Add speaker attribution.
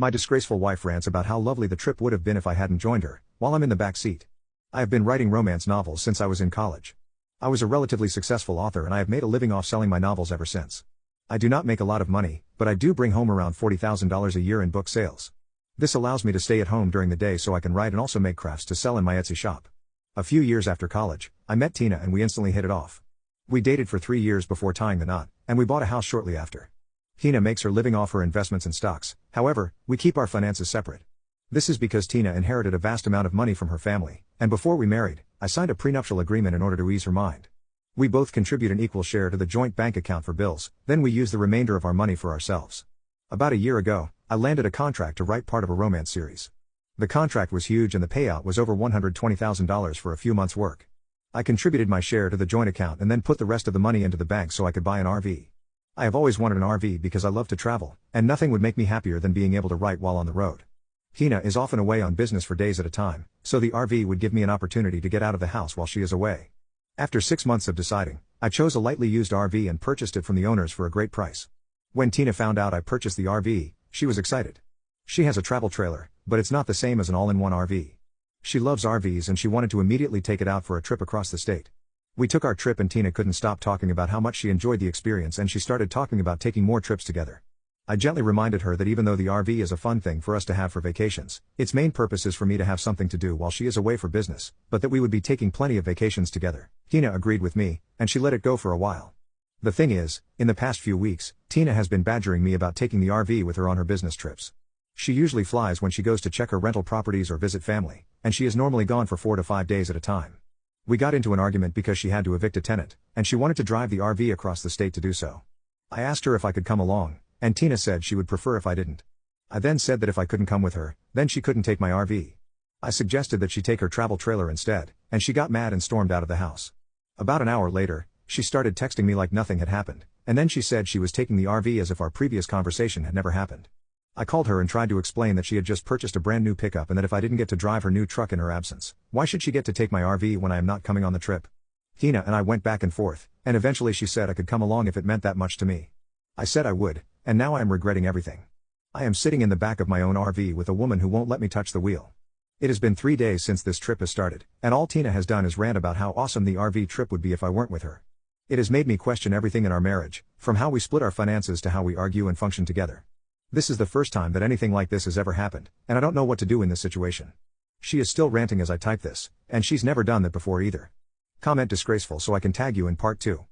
Speaker 1: My disgraceful wife rants about how lovely the trip would have been if I hadn't joined her, while I'm in the back seat. I have been writing romance novels since I was in college. I was a relatively successful author and I have made a living off selling my novels ever since. I do not make a lot of money, but I do bring home around $40,000 a year in book sales. This allows me to stay at home during the day so I can write and also make crafts to sell in my Etsy shop. A few years after college, I met Tina and we instantly hit it off. We dated for 3 years before tying the knot, and we bought a house shortly after. Tina makes her living off her investments and stocks, however, we keep our finances separate. This is because Tina inherited a vast amount of money from her family, and before we married, I signed a prenuptial agreement in order to ease her mind. We both contribute an equal share to the joint bank account for bills, then we use the remainder of our money for ourselves. About a year ago, I landed a contract to write part of a romance series. The contract was huge and the payout was over $120,000 for a few months' work. I contributed my share to the joint account and then put the rest of the money into the bank so I could buy an RV. I have always wanted an RV because I love to travel, and nothing would make me happier than being able to write while on the road. Tina is often away on business for days at a time, so the RV would give me an opportunity to get out of the house while she is away. After 6 months of deciding, I chose a lightly used RV and purchased it from the owners for a great price. When Tina found out I purchased the RV, she was excited. She has a travel trailer, but it's not the same as an all-in-one RV. She loves RVs and she wanted to immediately take it out for a trip across the state. We took our trip and Tina couldn't stop talking about how much she enjoyed the experience and she started talking about taking more trips together. I gently reminded her that even though the RV is a fun thing for us to have for vacations, its main purpose is for me to have something to do while she is away for business, but that we would be taking plenty of vacations together. Tina agreed with me, and she let it go for a while. The thing is, in the past few weeks, Tina has been badgering me about taking the RV with her on her business trips. She usually flies when she goes to check her rental properties or visit family, and she is normally gone for 4 to 5 days at a time. We got into an argument because she had to evict a tenant, and she wanted to drive the RV across the state to do so. I asked her if I could come along, and Tina said she would prefer if I didn't. I then said that if I couldn't come with her, then she couldn't take my RV. I suggested that she take her travel trailer instead, and she got mad and stormed out of the house. About an hour later, she started texting me like nothing had happened, and then she said she was taking the RV as if our previous conversation had never happened. I called her and tried to explain that she had just purchased a brand new pickup and that if I didn't get to drive her new truck in her absence, why should she get to take my RV when I am not coming on the trip? Tina and I went back and forth, and eventually she said I could come along if it meant that much to me. I said I would, and now I am regretting everything. I am sitting in the back of my own RV with a woman who won't let me touch the wheel. It has been 3 days since this trip has started, and all Tina has done is rant about how awesome the RV trip would be if I weren't with her. It has made me question everything in our marriage, from how we split our finances to how we argue and function together. This is the first time that anything like this has ever happened, and I don't know what to do in this situation. She is still ranting as I type this, and she's never done that before either. Comment disgraceful so I can tag you in part 2.